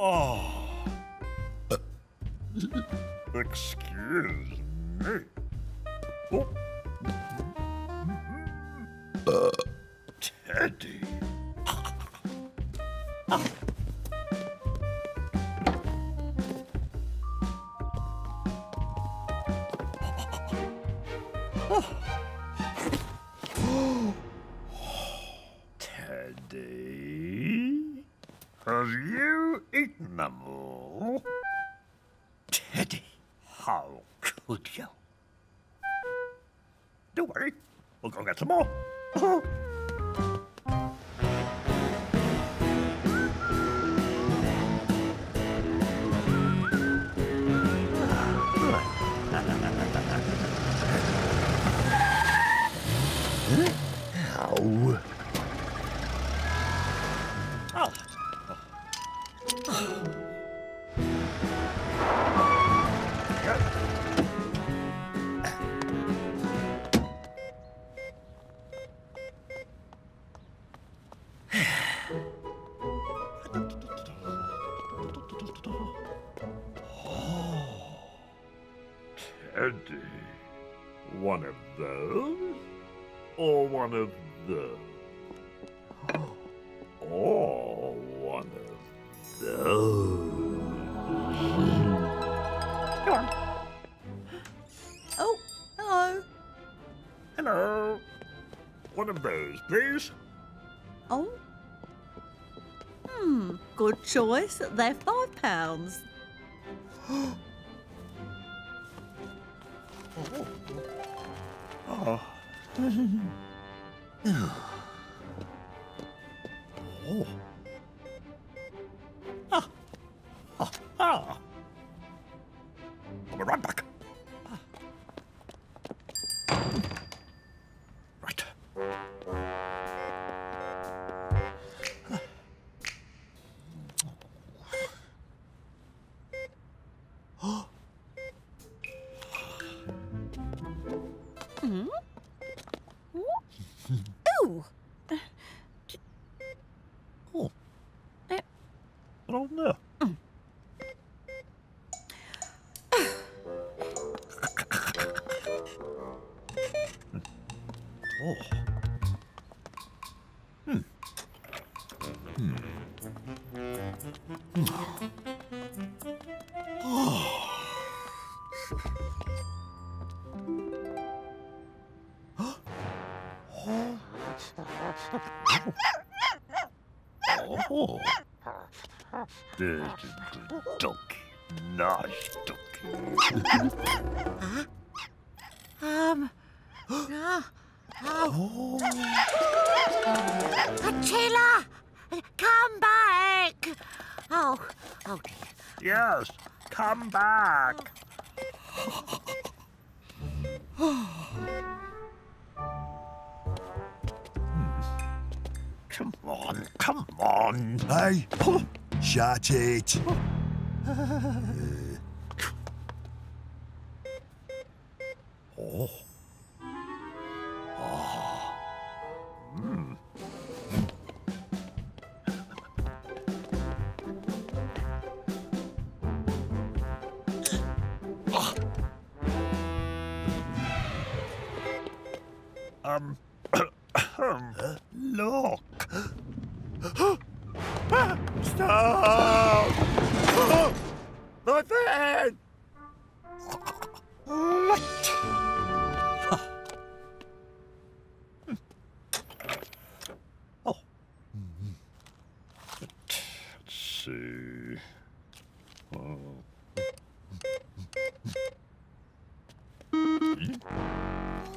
Oh. Excuse me. Oh. Teddy. Teddy? Have you eaten them all? Teddy, how could you? Don't worry, we'll go get some more. Ow. Oh. Teddy, one of those or one of those? Or one of those? Go on. Oh, hello. Hello. One of those, please. Oh. Good choice. They're £5. Oh. Oh. Ah. Ah. Ah. I'll be right back. Right. Ooh. Oh. Oh, no. Oh. Oh. Good donkey. Nice donkey. Attila! Come back! Oh dear. Yes, come back. Come on. Hey, shut it. Oh. Look. Stop! My bed! What? Oh. Let's see. Oh.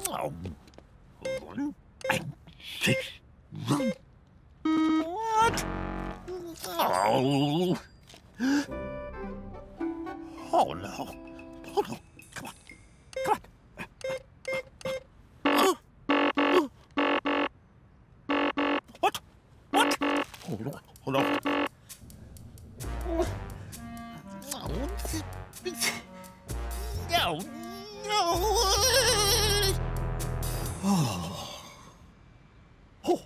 Oh. One and six. What? Oh. Oh no. Oh no. Come on. Come on. What? What? Hold on. Hold on. No. No. Oh. Oh.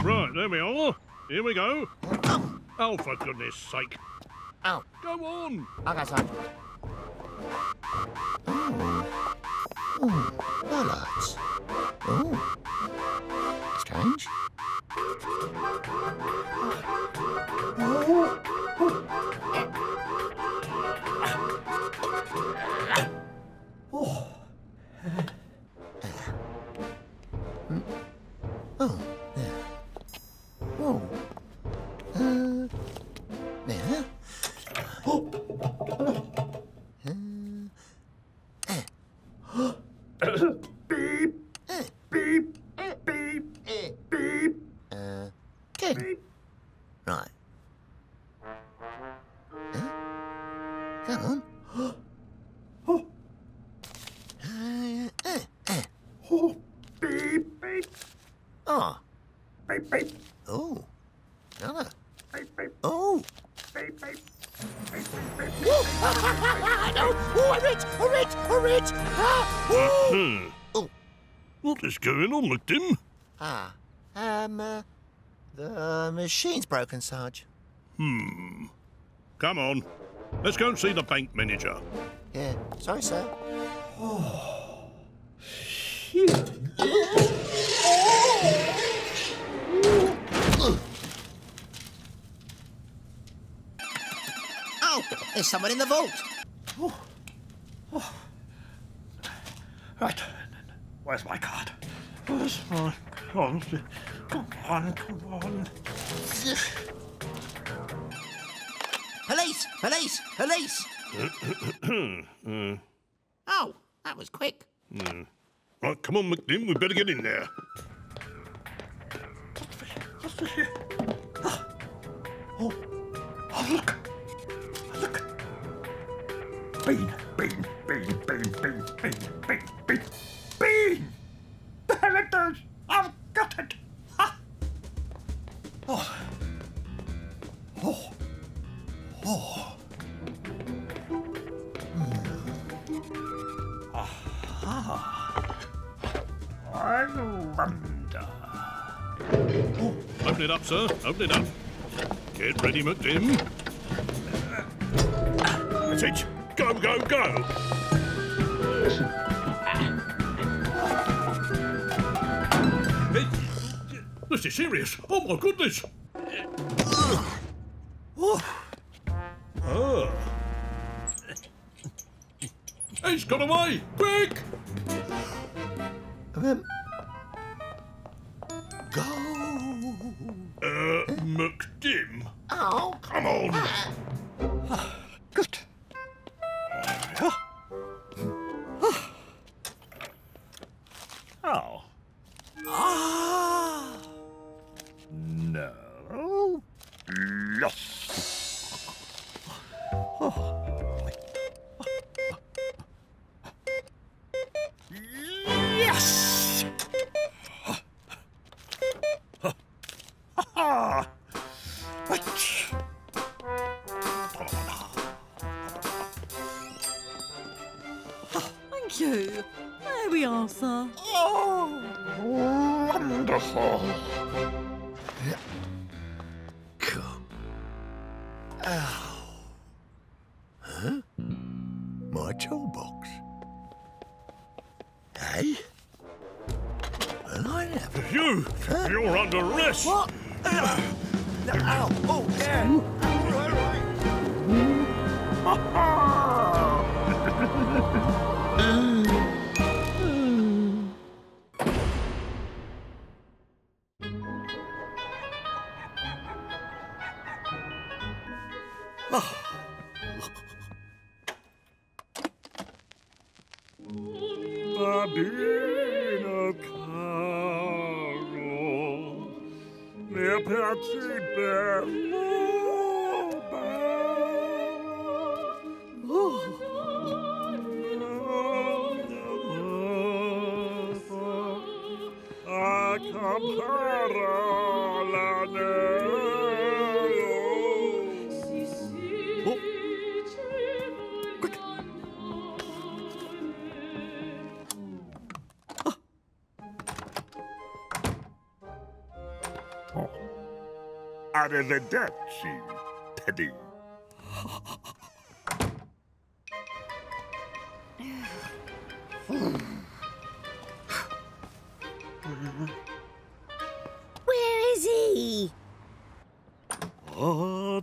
Right, there we are. Here we go. Oh, for goodness sake. Oh, Go on. okay, son. Bollards. Oh, strange. Oh, there. Oh. There. Beep, beep, beep, beep. Good. Right. Come on. Oh, beep, beep, Oh. beep, beep, Oh. Another. beep, beep, Oh. beep, beep. No! Oh, I'm rich! I'm rich! I'm rich! Ah! Oh! Oh. What is going on, McDim? Ah. The machine's broken, Sarge. Come on. Let's go and see the bank manager. Yeah. Sorry, sir. Oh, there's someone in the vault. Right. Where's my card? Where's my card? Come on, come on. Police! Police! Police! Oh, that was quick. Right, come on, McDim. We better get in there. What's this here? Oh, look. Look. Bean, bean, bean, bean, bean, bean, bean, bean, bean. There it is. I've got it. Ha. Oh. Oh. Oh. Aha. I wonder. Open it up, sir. Open it up. Get ready, McDim. That's it. Go, go, go. Hey, this is serious. Oh, my goodness. Oh. He's got away. Quick. Go. McDim. Oh. Come on. Good. Oh. Ah. No. Yes. Yes. Ah. Thank you. There we are, sir. Oh, wonderful. Cool. Oh. Huh? My toolbox. Hey? Well, I never. You're under arrest. What? Ow! Oh, yeah. Right, right. Babina Carol, near Patsy Bear. Arrivederci, Teddy. Where is he? Oh.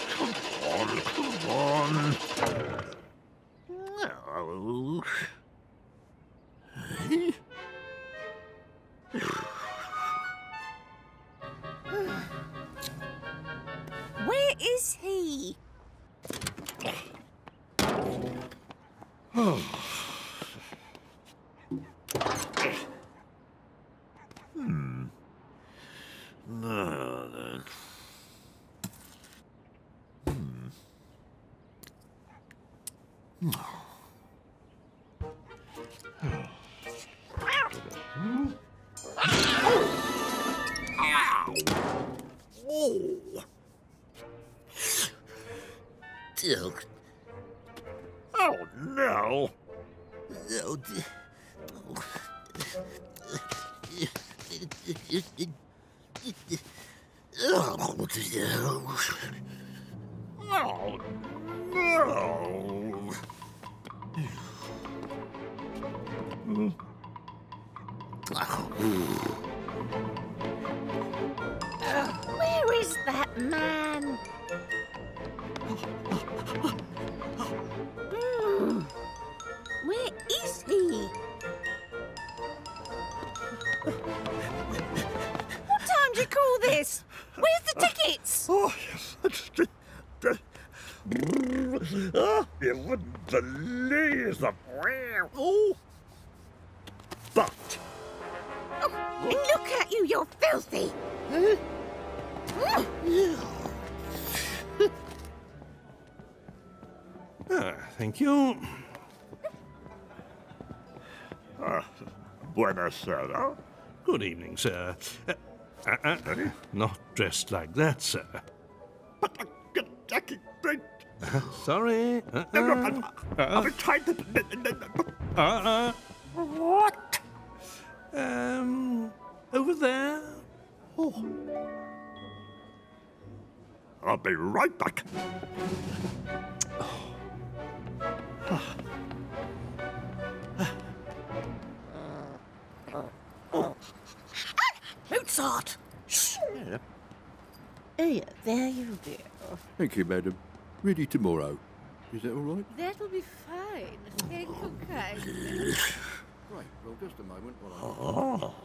Come on. No. Where is he? No, then. Oh, no. Oh, no. Where is that man? Where is he? What time do you call this? Where's the tickets? Oh, yes. Oh, you wouldn't believe the... Oh. But... Oh, look at you, you're filthy. Thank you. Buonasera. Good evening, sir. Not dressed like that, sir. Sorry. I've been trying to... What? Over there. Oh. I'll be right back. Mozart! Shh. Oh, there you go. Thank you, madam. Ready tomorrow. Is that all right? That will be fine. Thank you kindly. Right, well, just a moment while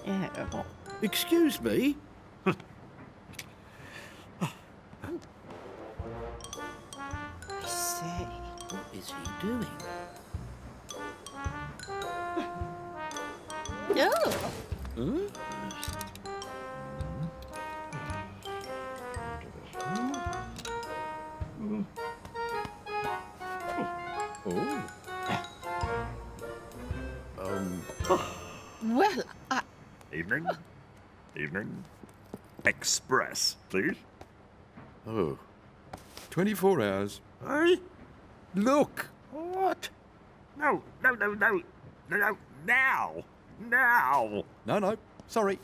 Oh. Excuse me? I say. What is he doing? Oh. Well, Evening. Evening. Express, please. Oh. 24 hours. Hey? Look! What? No, no, no, no. No, no, now. Now. No, sorry.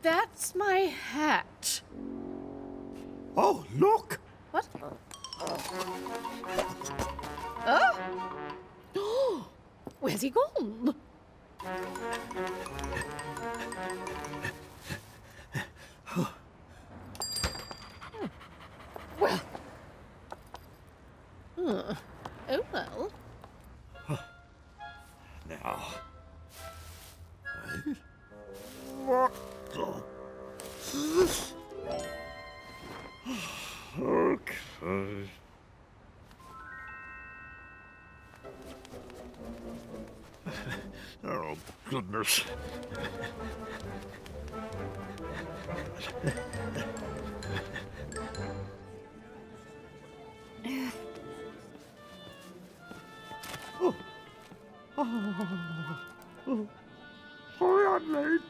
That's my hat. Oh, look. What? Oh! Where's he gone? Well. Oh well. Now. What the... goodness. Sorry I'm late.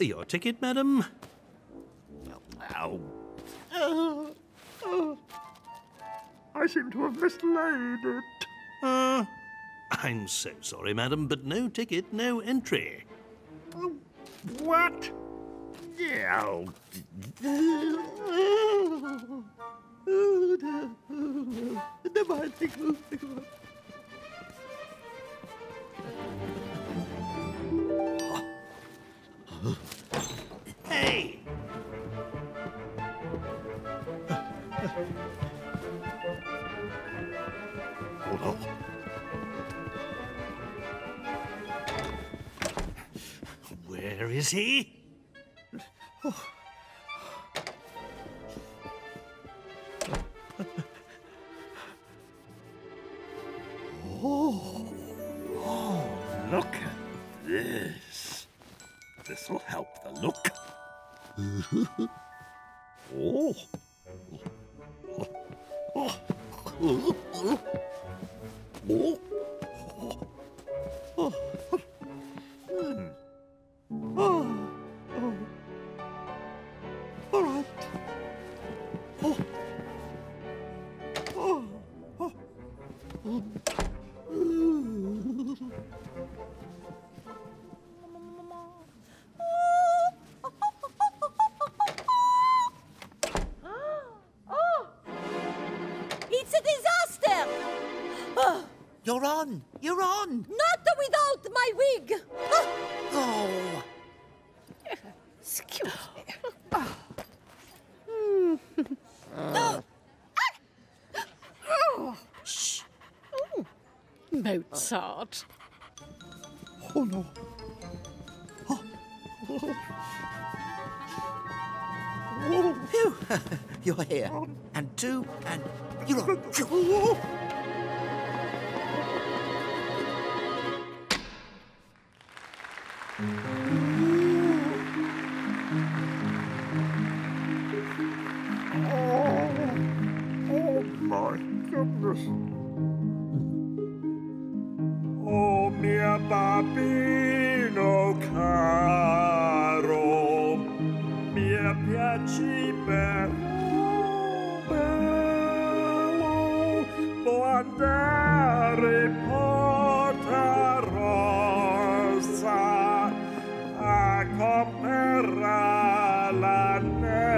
Your ticket, madam? Ow. I seem to have mislaid it. I'm so sorry, madam, but no ticket, no entry. What? Yeah. Never mind. Hey! Oh no. Where is he? Look at this. This'll help the look. Oh. All right. It's a disaster! You're on. You're on. Not without my wig! Oh. Excuse me. Shh. Mozart. Oh no. Phew. You're here. And two, and you're on. Oh my goodness. Oh mio bambino caro, mi piaceva bello, può andare Porta Rossa a comprare l'anello.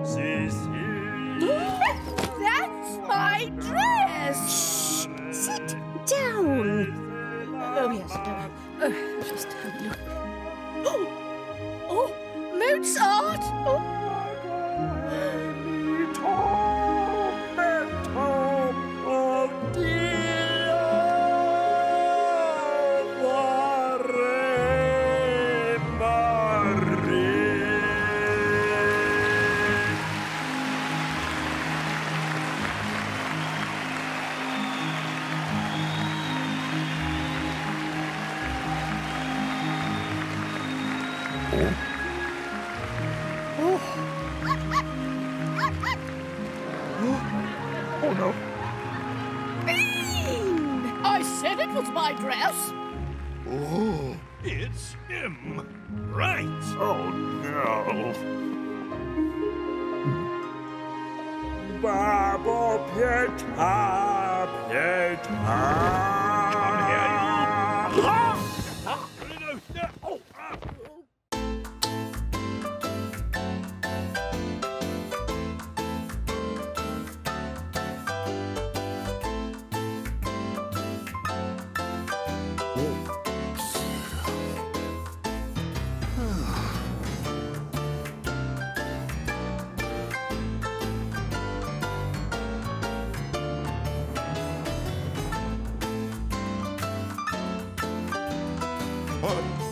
Sì, sì. That's my dress! Sit down. Oh, yes. Just have a look. Oh, Mozart! Oh. Tormento, oh Dio, vorrei morire. Oh no. Bean! I said it was my dress. Oh, It's him. Right. oh no. Babbo Pietà, Pietà. Oh, Oh,